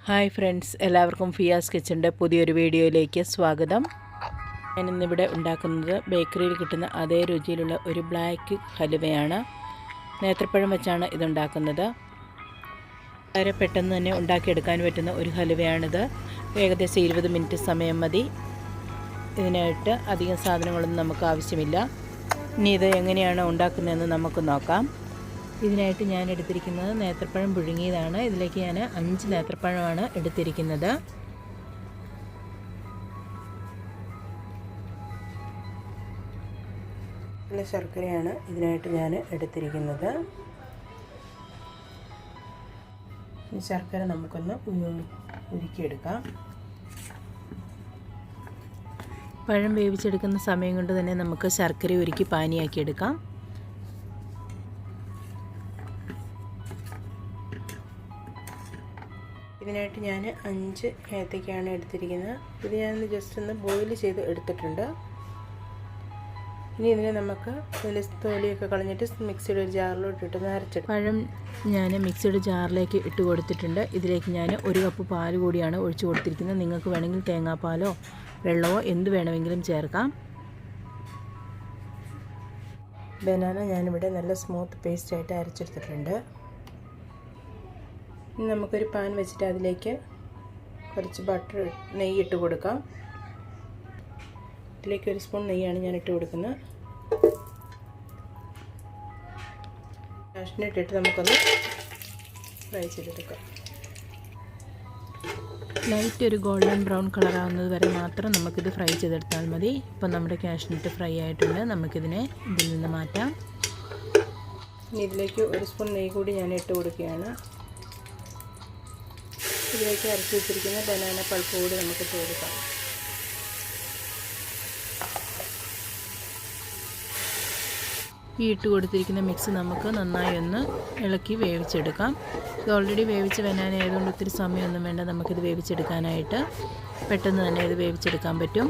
Hi friends, എല്ലാവർക്കും ഫിയാസ് കിച്ചൻ്റെ പുതിയൊരു വീഡിയോയിലേക്ക് സ്വാഗതം. ഞാനിന്നിവിടെ ഉണ്ടാക്കുന്നത് ബേക്കറിയിൽ കിട്ടുന്ന അതേ രുചിയിലുള്ള ഒരു ബ്ലാക്ക് ഹലുവയാണ്. നേന്ത്രപ്പഴം വെച്ചാണ് ഇതുണ്ടാക്കുന്നത്. വളരെ പെട്ടെന്ന് തന്നെ ഉണ്ടാക്കിയെടുക്കാൻ പറ്റുന്ന ഒരു ഹലുവയാണിത്. ഏകദേശം 20 മിനിറ്റ് സമയം മതി. ഇതിനായിട്ട് അധികം സാധനങ്ങളൊന്നും നമുക്ക് ആവശ്യമില്ല. ഇനി ഇത് എങ്ങനെയാണ് ഉണ്ടാക്കുന്നതെന്ന് നമുക്ക് നോക്കാം. ഇതിനായിട്ട് ഞാൻ എടുത്തിരിക്കുന്നത് നേന്ത്രപ്പഴം പുഴുങ്ങിയതാണ്. ഇതിലേക്ക് ഞാൻ 5 നേന്ത്രപ്പഴമാണ് എടുത്തിരിക്കുന്നത്. നല്ല ശർക്കരയാണ് ഇതിനായിട്ട് ഞാൻ എടുത്തിരിക്കുന്നത്. ഈ ശർക്കര നമുക്കൊന്ന് ഉരുക്കിയെടുക്കാം. പഴം വേവിച്ചെടുക്കുന്ന സമയം കൊണ്ട് തന്നെ നമുക്ക് ശർക്കര ഉരുക്കി പാനിയാക്കിയെടുക്കാം. ഇതിനായിട്ട് ഞാൻ 5 ഏത്തയ്ക്കാണ് എടുത്തിരിക്കുന്നത്. ഇത് ഞാൻ ജസ്റ്റ് ഒന്ന് ബോയിൽ ചെയ്ത് എടുത്തിട്ടുണ്ട്. ഇനി ഇതിനെ നമുക്ക് ഇതിൽ തോലിയൊക്കെ കളഞ്ഞിട്ട് മിക്സിയുടെ ഒരു ജാറിലോട്ട് ഇട്ട് അരച്ചിട്ട് പഴം ഞാൻ മിക്സിയുടെ ജാറിലേക്ക് ഇട്ട് കൊടുത്തിട്ടുണ്ട്. ഇതിലേക്ക് ഞാൻ 1 കപ്പ് പാൽ കൂടിയാണ് ഒഴിച്ച് കൊടുത്തിരിക്കുന്നത്. നിങ്ങൾക്ക് വേണമെങ്കിൽ തേങ്ങാപ്പാലോ വെള്ളമോ എന്ത് വേണമെങ്കിലും ചേർക്കാം. ബനാന ഞാനിവിടെ നല്ല സ്മൂത്ത് പേസ്റ്റായിട്ട് അരച്ചെടുത്തിട്ടുണ്ട്. ഇനി നമുക്കൊരു പാൻ വെച്ചിട്ട് അതിലേക്ക് കുറച്ച് നെയ്യ് ഇട്ട് കൊടുക്കാം. ഇതിലേക്ക് 1 സ്പൂൺ നെയ്യാണ് ഞാൻ ഇട്ട് കൊടുക്കുന്നത്. കാഷ്നട്ട് ഇട്ടിട്ട് നമുക്കൊന്ന് ഫ്രൈ ചെയ്തെടുക്കാം. ലൈറ്റ് ഒരു ഗോൾഡൻ ബ്രൗൺ കളർ ആവുന്നത് വരെ മാത്രം നമുക്കിത് ഫ്രൈ ചെയ്തെടുത്താൽ മതി. ഇപ്പം നമ്മുടെ കാഷ്നട്ട് ഫ്രൈ ആയിട്ടുണ്ട്. നമുക്കിതിനെ ഇതിൽ നിന്ന് മാറ്റാം. ഇനി ഇതിലേക്ക് 1 സ്പൂൺ നെയ്യ് കൂടി ഞാൻ ഇട്ട് കൊടുക്കുകയാണ്. ഇതിലേക്ക് അരച്ച് വെച്ചിരിക്കുന്ന ബനാന പൾപ്പ് കൂടി നമുക്ക് ഇട്ട് കൊടുക്കാം. ഈ ഇട്ട് കൊടുത്തിരിക്കുന്ന മിക്സ് നമുക്ക് നന്നായി ഒന്ന് ഇളക്കി വേവിച്ചെടുക്കാം. ഇത് ഓൾറെഡി വേവിച്ച ബനാന ആയതുകൊണ്ട് ഒത്തിരി സമയമൊന്നും വേണ്ട. നമുക്കിത് വേവിച്ചെടുക്കാനായിട്ട് പെട്ടെന്ന് തന്നെ ഇത് വേവിച്ചെടുക്കാൻ പറ്റും.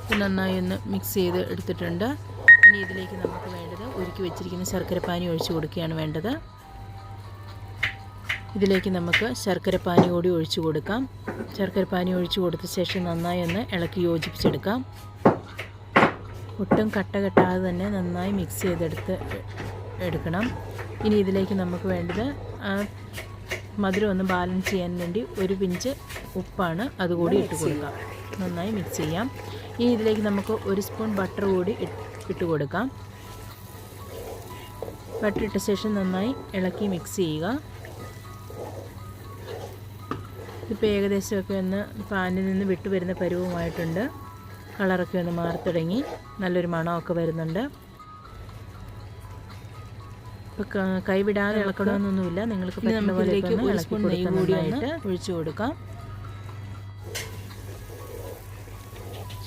ഇത് നന്നായി ഒന്ന് മിക്സ് ചെയ്ത് എടുത്തിട്ടുണ്ട്. ഇനി ഇതിലേക്ക് നമുക്ക് വേണ്ടത് ഉരുക്കി വെച്ചിരിക്കുന്ന ശർക്കരപ്പാനി ഒഴിച്ച് കൊടുക്കുകയാണ് വേണ്ടത്. ഇതിലേക്ക് നമുക്ക് ശർക്കരപ്പാനി കൂടി ഒഴിച്ചു കൊടുക്കാം. ശർക്കരപ്പാനി ഒഴിച്ചു കൊടുത്ത ശേഷം നന്നായി ഒന്ന് ഇളക്കി യോജിപ്പിച്ചെടുക്കാം. ഒട്ടും കട്ട കെട്ടാതെ തന്നെ നന്നായി മിക്സ് ചെയ്തെടുത്ത് എടുക്കണം. ഇനി ഇതിലേക്ക് നമുക്ക് വേണ്ടത് മധുരം ഒന്ന് ബാലൻസ് ചെയ്യാൻ വേണ്ടി 1 പിഞ്ച് ഉപ്പാണ്, അതുകൂടി ഇട്ട് കൊടുക്കാം. നന്നായി മിക്സ് ചെയ്യാം. ഇനി ഇതിലേക്ക് നമുക്ക് 1 സ്പൂൺ ബട്ടർ കൂടി ഇട്ട് കൊടുക്കാം. ബട്ടർ ഇട്ട ശേഷം നന്നായി ഇളക്കി മിക്സ് ചെയ്യുക. ഇപ്പോൾ ഏകദേശമൊക്കെ ഒന്ന് പാനിൽ നിന്ന് വിട്ടു വരുന്ന പരുവമായിട്ടുണ്ട്. കളറൊക്കെ ഒന്ന് മാറി തുടങ്ങി. നല്ലൊരു മണമൊക്കെ വരുന്നുണ്ട്. ഇപ്പോൾ കൈവിടാതെ ഇളക്കണമെന്നൊന്നുമില്ല. നിങ്ങൾക്ക് പറ്റുന്ന പോലെ നന്നായിട്ട് ഒഴിച്ചു കൊടുക്കാം.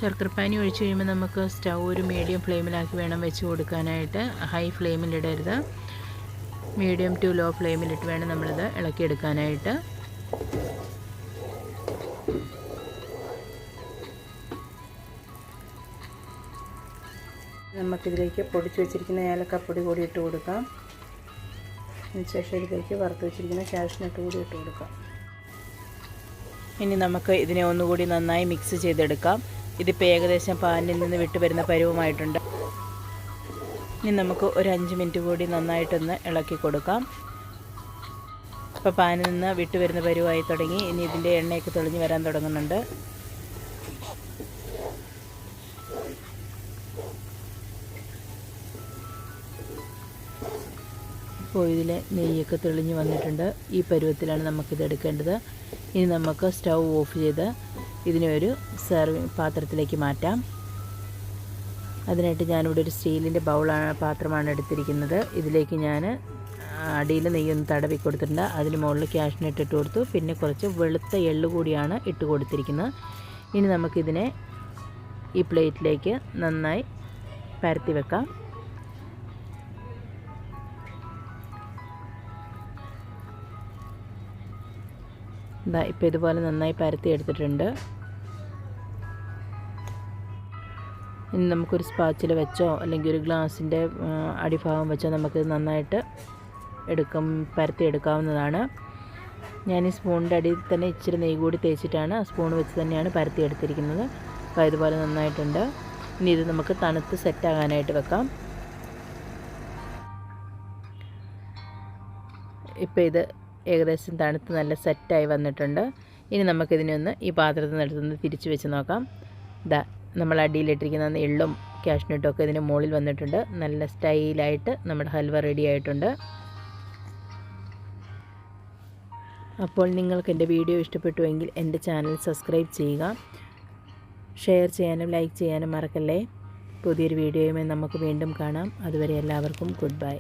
ശർക്കരപ്പാനി ഒഴിച്ച് കഴിയുമ്പോൾ നമുക്ക് സ്റ്റൗ ഒരു മീഡിയം ഫ്ലെയിമിലാക്കി വേണം വെച്ച് കൊടുക്കാനായിട്ട്. ഹൈ ഫ്ലെയിമിലിടരുത്. മീഡിയം ടു ലോ ഫ്ലെയിമിലിട്ട് വേണം നമ്മളിത് ഇളക്കിയെടുക്കാനായിട്ട്. നമുക്കിതിലേക്ക് പൊടിച്ച് വെച്ചിരിക്കുന്ന ഏലക്കപ്പൊടി കൂടി ഇട്ട് കൊടുക്കാം. അതിനുശേഷം ഇതിലേക്ക് വറുത്ത് വെച്ചിരിക്കുന്ന കാഷ്നട്ട് കൂടി ഇട്ട് കൊടുക്കാം. ഇനി നമുക്ക് ഇതിനെ ഒന്നുകൂടി നന്നായി മിക്സ് ചെയ്തെടുക്കാം. ഇതിപ്പോൾ ഏകദേശം പാനിൽ നിന്ന് വിട്ട് വരുന്ന പരുവമായിട്ടുണ്ട്. ഇനി നമുക്ക് ഒരു 5 മിനിറ്റ് കൂടി നന്നായിട്ടൊന്ന് ഇളക്കി കൊടുക്കാം. ഇപ്പോൾ പാനിൽ നിന്ന് വിട്ട് വരുന്ന പരുവമായി തുടങ്ങി. ഇനി ഇതിൻ്റെ എണ്ണയൊക്കെ തെളിഞ്ഞ് വരാൻ തുടങ്ങുന്നുണ്ട്. ഇപ്പോൾ ഇതിൽ നെയ്യൊക്കെ തെളിഞ്ഞ് വന്നിട്ടുണ്ട്. ഈ പരുവത്തിലാണ് നമുക്കിത് എടുക്കേണ്ടത്. ഇനി നമുക്ക് സ്റ്റൗ ഓഫ് ചെയ്ത് ഇതിനെ ഒരു സെർവിങ് പാത്രത്തിലേക്ക് മാറ്റാം. അതിനായിട്ട് ഞാനിവിടെ ഒരു സ്റ്റീലിൻ്റെ പാത്രമാണ് എടുത്തിരിക്കുന്നത്. ഇതിലേക്ക് ഞാൻ അടിയിൽ നെയ്യൊന്ന് തടവി കൊടുത്തിട്ടുണ്ട്. അതിന് മുകളിൽ കാഷ്നട്ട് ഇട്ട് കൊടുത്തു. പിന്നെ കുറച്ച് വെളുത്ത എള്ള് കൂടിയാണ് ഇട്ട് കൊടുത്തിരിക്കുന്നത്. ഇനി നമുക്കിതിനെ ഈ പ്ലേറ്റിലേക്ക് നന്നായി പരത്തി വെക്കാം. ഇപ്പോൾ ഇതുപോലെ നന്നായി പരത്തി എടുത്തിട്ടുണ്ട്. ഇനി നമുക്കൊരു സ്പാച്ചിൽ വെച്ചോ അല്ലെങ്കിൽ ഒരു ഗ്ലാസിൻ്റെ അടിഭാഗം വെച്ചോ നമുക്കിത് നന്നായിട്ട് പരത്തി എടുക്കാവുന്നതാണ്. ഞാൻ ഈ സ്പൂണിൻ്റെ അടിയിൽ തന്നെ ഇച്ചിരി നെയ്യ് കൂടി തേച്ചിട്ടാണ് സ്പൂൺ വെച്ച് തന്നെയാണ് പരത്തിയെടുത്തിരിക്കുന്നത്. അപ്പോൾ ഇതുപോലെ നന്നായിട്ടുണ്ട്. ഇനി ഇത് നമുക്ക് തണുത്ത് സെറ്റാകാനായിട്ട് വെക്കാം. ഇപ്പോൾ ഇത് ഏകദേശം തണുത്ത് നല്ല സെറ്റായി വന്നിട്ടുണ്ട്. ഇനി നമുക്കിതിനൊന്ന് ഈ പാത്രത്തിൽ നിന്ന് എടുത്തുനിന്ന് തിരിച്ച് വെച്ച് നോക്കാം. നമ്മൾ അടിയിലിട്ടിരിക്കുന്ന എള്ളും കാഷ്നട്ടും ഒക്കെ ഇതിന് മുകളിൽ വന്നിട്ടുണ്ട്. നല്ല സ്റ്റൈലായിട്ട് നമ്മുടെ ഹൽവ റെഡി ആയിട്ടുണ്ട്. അപ്പോൾ നിങ്ങൾക്ക് എൻ്റെ വീഡിയോ ഇഷ്ടപ്പെട്ടുവെങ്കിൽ എൻ്റെ ചാനൽ സബ്സ്ക്രൈബ് ചെയ്യുക, ഷെയർ ചെയ്യാനും ലൈക്ക് ചെയ്യാനും മറക്കല്ലേ. പുതിയൊരു വീഡിയോയുമായി നമുക്ക് വീണ്ടും കാണാം. അതുവരെ എല്ലാവർക്കും ഗുഡ് ബൈ.